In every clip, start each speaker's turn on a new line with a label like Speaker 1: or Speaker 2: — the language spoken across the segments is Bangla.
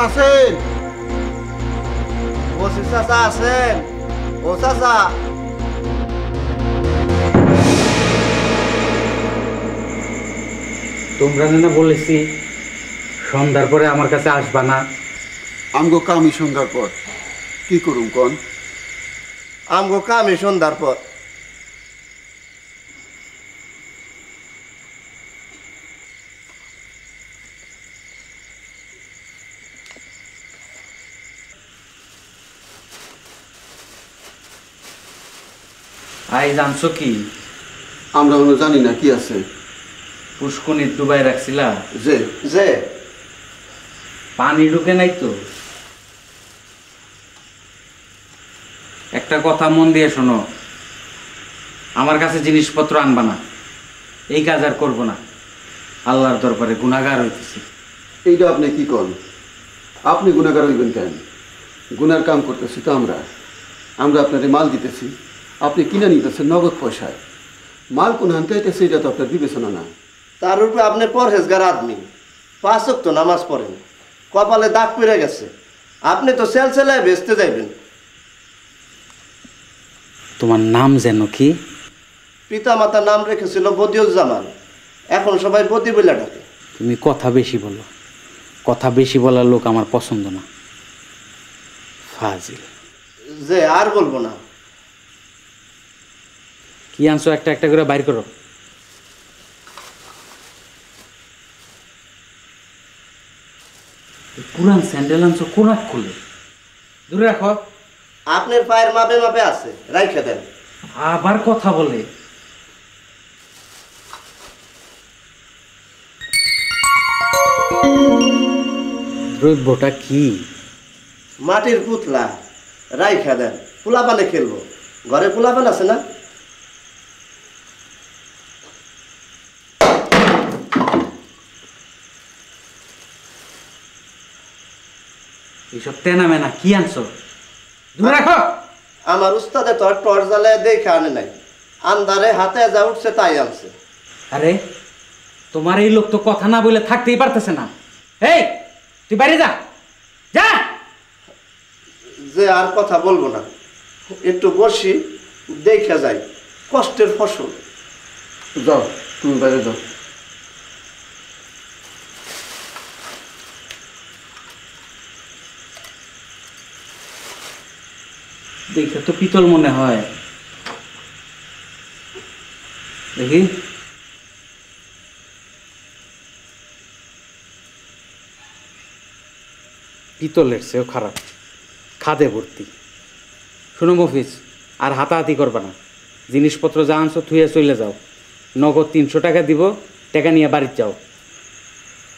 Speaker 1: আছেন ওসি চাচা আছেন ও চাচা
Speaker 2: তোমরা না বলেছি সন্ধ্যার পরে আমার কাছে আসবা না।
Speaker 1: আমগো কামি সন্ধ্যার পর কি করুম কোন? আমগো কামি সন্ধ্যার পর
Speaker 2: আই জানছো কি?
Speaker 1: আমরা কোনো জানি না কি আছে।
Speaker 2: পুষ্কনি ডুবাই রাখছিলা
Speaker 1: যে যে
Speaker 2: পানি ঢুকে নাই তো। একটা কথা মন দিয়ে শোনো, আমার কাছে জিনিসপত্র আনবা না, এই কাজ আর করবো না। আল্লাহর দরবারে গুনাহগার হইতেছি।
Speaker 1: এইটা আপনি কি করেন? আপনি গুনাহগার হইবেন কেন? গুনার কাম করতেছি তো আমরা। আমরা আপনারে মাল দিতেছি, আপনি কিনে নিতেছেন নগদ পয়সায়। মাল কোন হানতে হইতেছে এটা তো আপনার বিবেচনা না। তার উপরে আপনি পরহেজগার আদমি, 5 ওয়াক্ত নামাজ পড়েন, কপালে দাগ পড়ে গেছে, আপনি তো সেল সেলায় বেচতে যাইবেন।
Speaker 2: তোমার নাম যেন কি?
Speaker 1: পিতা মাতার নাম রেখেছিল বদিউজ্জামান, এখন সবাই বদি বলে ডাকে।
Speaker 2: তুমি কথা বেশি বলো, কথা বেশি বলার লোক আমার পছন্দ না। ফাজিল।
Speaker 1: যে আর বলবো না।
Speaker 2: কি আনছো একটা একটা করে বাইর করো। পুরান স্যান্ডেল আনছো কোনাক খুলে, দূরে রাখো।
Speaker 1: আপনার পায়ের মাপে মাপে আছে, রাইখে দেন।
Speaker 2: আবার কথা বলে। দ্রব্যটা কি?
Speaker 1: মাটির পুতলা, রাইখে দেন। পোলাপানে খেলবো, ঘরে পোলাপান আছে না?
Speaker 2: এইসব তেনা মেনা কি আনছো? দূরে রাখো।
Speaker 1: আমার উস্তাদে তো টর্চ জ্বালায় দেখে আনে নাই, আন্দারে হাতে যা উঠছে তাই আনছে।
Speaker 2: আরে তোমার এই লোক তো কথা না বলে থাকতেই পারতেছে না। এই তুই বাইরে যা, যা।
Speaker 1: যে আর কথা বলবো না, একটু বসি, দেখে যাই। কষ্টের ফসল। যাও তুমি বাইরে যাও।
Speaker 2: দেখে তো পিতল মনে হয়। দেখি পিতলের চেয়েও খারাপ, খাদে ভর্তি। শোনো মফিজ, আর হাতাহাতি করবা না। জিনিসপত্র যা আনছো থুয়ে চলে যাও। নগদ 300 টাকা দিব, টাকা নিয়ে বাড়িতে যাও।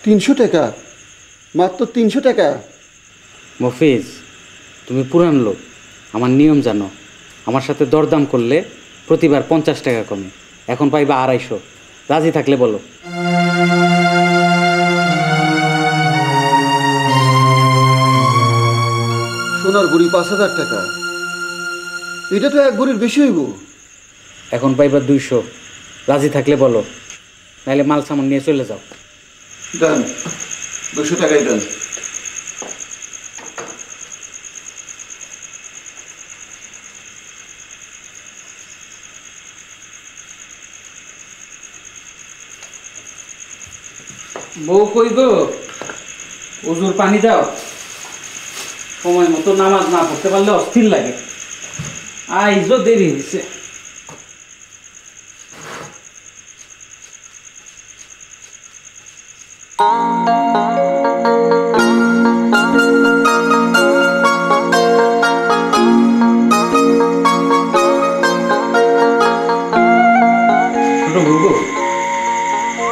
Speaker 1: 300 টাকা? মাত্র 300 টাকা?
Speaker 2: মফিজ, তুমি পুরান লোক, আমার নিয়ম জানো। আমার সাথে দরদাম করলে প্রতিবার 50 টাকা কমে, এখন পাইবা 250। রাজি থাকলে বলো।
Speaker 1: সোনার গুড়ি 5000 টাকা? এটা তো এক গুড়ির বেশি হইব।
Speaker 2: এখন পাইবা 200। রাজি থাকলে বলো, নাহলে মাল সামান নিয়ে চলে যাও।
Speaker 1: দেন, 200 টাকাই দেন।
Speaker 2: বউ কই গো? ওজুর পানি দাও। সময় মতো নামাজ না পড়তে পারলে অস্থির লাগে। আইজো দেরি হয়েছে।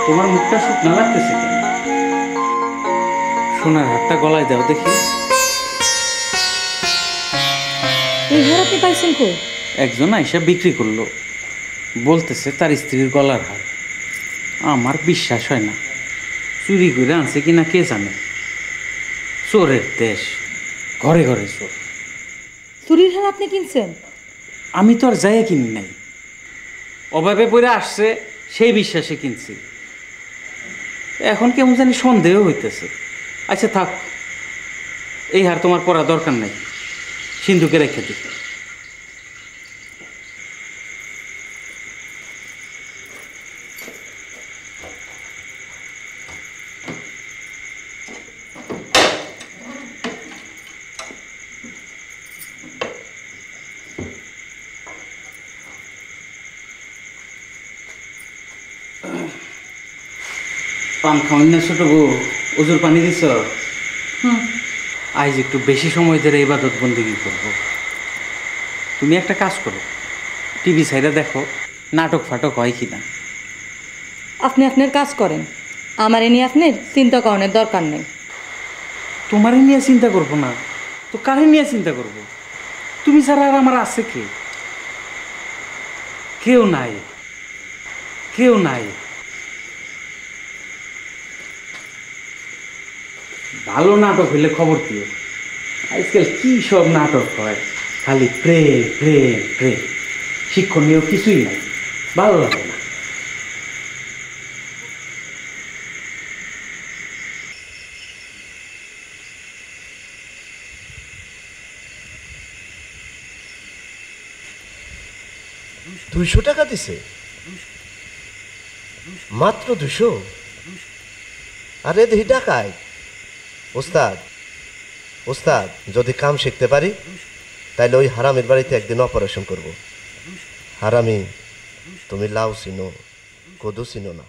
Speaker 2: তোমার মুখটা শুকনা লাগতেছে কেন? সোনার হাতটা গলায় দাও দেখি।
Speaker 3: এই হার আপনি পাইছেন কই?
Speaker 2: একজন আইসা বিক্রি করলো, বলতেছে তার স্ত্রীর গলার হার। আমার বিশ্বাস হয় না, চুরি করে আনছে কিনা কে জানে। চোরের দেশ, ঘরে ঘরে চোর।
Speaker 3: চুরির হার আপনি কিনছেন?
Speaker 2: আমি তো আর যাইয়া কিনি নাই, অভাবে পড়ে আসছে সেই বিশ্বাসে কিনছি। এখন কেমন জানি সন্দেহ হইতেছে। আচ্ছা থাক, এই হার তোমার পরা দরকার নাই, সিন্ধুকে রেখে দিই। পান খাওয়ান না ছোট বউ, ওজোর পানি দিছ? আজ একটু বেশি সময় ধরে ইবাদত বন্দেগী করবো। তুমি একটা কাজ করো, টিভি সাইডে দেখো নাটক ফাটক হয় কিনা।
Speaker 3: আপনি আপনার কাজ করেন, আমার এ নিয়ে আপনার চিন্তা করানোর দরকার নেই।
Speaker 2: তোমারে নিয়ে চিন্তা করবো না তো কারে নিয়ে চিন্তা করব? তুমি ছাড়া আর আমার আছে কে? কেউ নাই, কেউ নাই। ভালো নাটক হইলে খবর দিও। আজকাল কি সব নাটক হয়, খালি প্রেম প্রেম প্রেম, শিক্ষণীয় কিছুই নাই, ভালো লাগে না।
Speaker 4: টাকা দিছে মাত্র 200? আরে দেখি টাকায়। ওস্তাদ ওস্তাদ, যদি কাম শিখতে পারি তাইলে ওই হারামের বাড়িতে একদিন অপারেশন করব। হারামি, তুমি লাউ চিনো, কদু চিনো না।